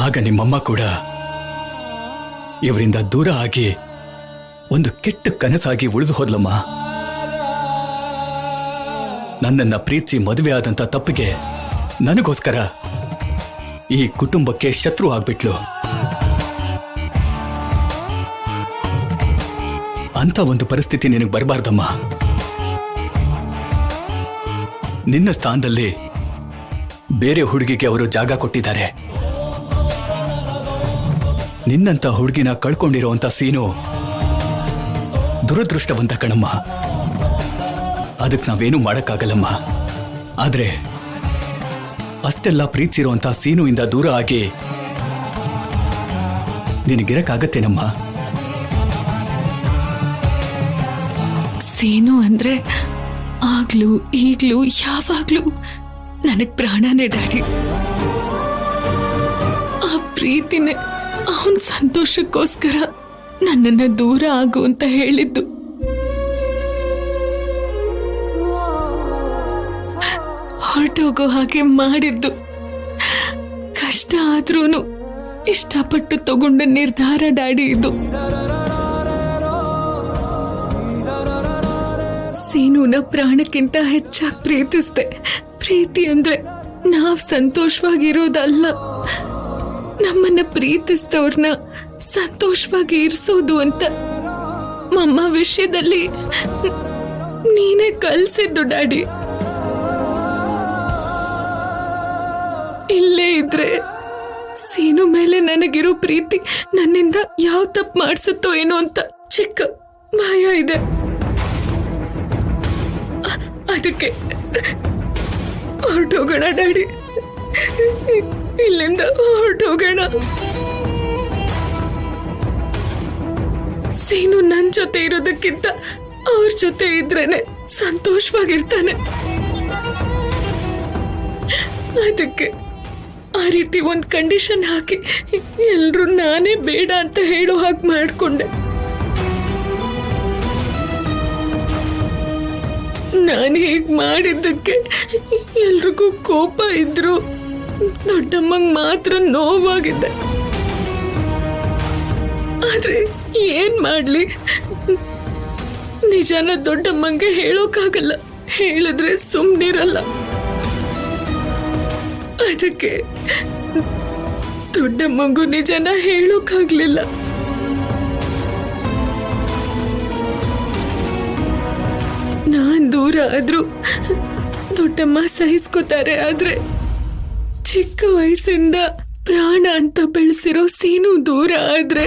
ಆಗ ನಿಮ್ಮಮ್ಮ ಕೂಡ ಇವರಿಂದ ದೂರ ಆಗಿ ಒಂದು ಕೆಟ್ಟ ಕನಸಾಗಿ ಉಳಿದು ಹೋದ್ಲಮ್ಮ. ನನ್ನನ್ನ ಪ್ರೀತಿಸಿ ಮದುವೆ ಆದಂತ ತಪ್ಪಿಗೆ ನನಗೋಸ್ಕರ ಈ ಕುಟುಂಬಕ್ಕೆ ಶತ್ರು ಆಗ್ಬಿಟ್ಲು. ಅಂತ ಒಂದು ಪರಿಸ್ಥಿತಿ ನಿನಗೆ ಬರಬಾರ್ದಮ್ಮ. ನಿನ್ನ ಸ್ಥಾನದಲ್ಲಿ ಬೇರೆ ಹುಡುಗಿಗೆ ಅವರು ಜಾಗ ಕೊಟ್ಟಿದ್ದಾರೆ. ನಿನ್ನಂತ ಹುಡುಗಿನ ಕಳ್ಕೊಂಡಿರುವಂತ ಸೀನು ದುರದೃಷ್ಟವಂತ ಕಣಮ್ಮ. ಅದಕ್ಕೆ ನಾವೇನೂ ಮಾಡಕ್ಕಾಗಲ್ಲಮ್ಮ. ಆದ್ರೆ ಅಷ್ಟೆಲ್ಲ ಪ್ರೀತಿಸಿರುವಂತ ಸೀನುವಿಂದ ದೂರ ಆಗಿ ನಿನಗಿರಕ್ಕಾಗತ್ತೇನಮ್ಮ? ಸೀನು ಅಂದ್ರೆ ಆಗ್ಲೂ ಈಗ್ಲೂ ಯಾವಾಗ್ಲೂ ನನಗ್ ಪ್ರಾಣನೇ ಡ್ಯಾಡಿ. ಆ ಪ್ರೀತಿನೇ ಅವನ್ ಸಂತೋಷಕ್ಕೋಸ್ಕರ ನನ್ನನ್ನ ದೂರ ಆಗು ಅಂತ ಹೇಳಿದ್ದು. ಹೊರಟೋಗೋ ಹಾಗೆ ಮಾಡಿದ್ದು. ಕಷ್ಟ ಆದ್ರೂನು ಇಷ್ಟಪಟ್ಟು ತಗೊಂಡ ನಿರ್ಧಾರ ಡ್ಯಾಡಿ ಇದು. ಸೀನುನ ಪ್ರಾಣಕ್ಕಿಂತ ಹೆಚ್ಚಾಗಿ ಪ್ರೀತಿಸ್ದೆ. ಪ್ರೀತಿ ಅಂದ್ರೆ ನಾವ್ ಸಂತೋಷವಾಗಿರೋದಲ್ಲ, ನಮ್ಮನ್ನ ಪ್ರೀತಿಸಿದವ್ರನ್ನ ಸಂತೋಷವಾಗಿ ಇರಿಸೋದು ಅಂತ ಮಮ್ಮ ವಿಷಯದಲ್ಲಿ ನೀನೇ ಕಲ್ಸಿದ್ದು ಡ್ಯಾಡಿ. ಇಲ್ಲೇ ಇದ್ರೆ ಸೀನು ಮೇಲೆ ನನಗಿರೋ ಪ್ರೀತಿ ನನ್ನಿಂದ ಯಾವ ತಪ್ಪು ಮಾಡಿಸುತ್ತೋ ಏನೋ ಅಂತ ಚಿಕ್ಕ ಭಯ ಇದೆ. ಅದಕ್ಕೆ ಹೊರಟೋಗೋಣ ಡ್ಯಾಡಿ, ಇಲ್ಲಿಂದ ಹೊರಟೋಗೋಣ. ಸೀನು ನನ್ ಜೊತೆ ಇರೋದಕ್ಕಿಂತ ಅವ್ರ ಜೊತೆ ಇದ್ರೇನೆ ಸಂತೋಷವಾಗಿರ್ತಾನೆ. ಅದಕ್ಕೆ ಆ ರೀತಿ ಒಂದ್ ಕಂಡೀಷನ್ ಹಾಕಿ ಎಲ್ರು ನಾನೇ ಬೇಡ ಅಂತ ಹೇಳೋ ಹಾಗೆ ಮಾಡ್ಕೊಂಡೆ. ನಾನು ಹೀಗ್ ಮಾಡಿದ್ದಕ್ಕೆ ಎಲ್ರಿಗೂ ಕೋಪ ಇದ್ರು, ದೊಡ್ಡಮ್ಮಂಗ್ ಮಾತ್ರ ನೋವಾಗಿದ್ದೆ. ಆದ್ರೆ ಏನ್ ಮಾಡ್ಲಿ, ನಿಜಾನ ದೊಡ್ಡಮ್ಮಂಗೆ ಹೇಳೋಕ್ಕಾಗಲ್ಲ, ಹೇಳಿದ್ರೆ ಸುಮ್ನಿರಲ್ಲ. ಅದಕ್ಕೆ ದೊಡ್ಡಮ್ಮಂಗೂ ನಿಜಾನ ಹೇಳೋಕ್ಕಾಗ್ಲಿಲ್ಲ. ನಾನ್ ದೂರ ಆದ್ರೂ ದೊಡ್ಡಮ್ಮ ಸಹಿಸ್ಕೋತಾರೆ. ಆದ್ರೆ ಚಿಕ್ಕ ವಯಸ್ಸಿಂದ ಪ್ರಾಣ ಅಂತ ಬೆಳೆಸಿರೋ ಸೀನು ದೂರ ಆದ್ರೆ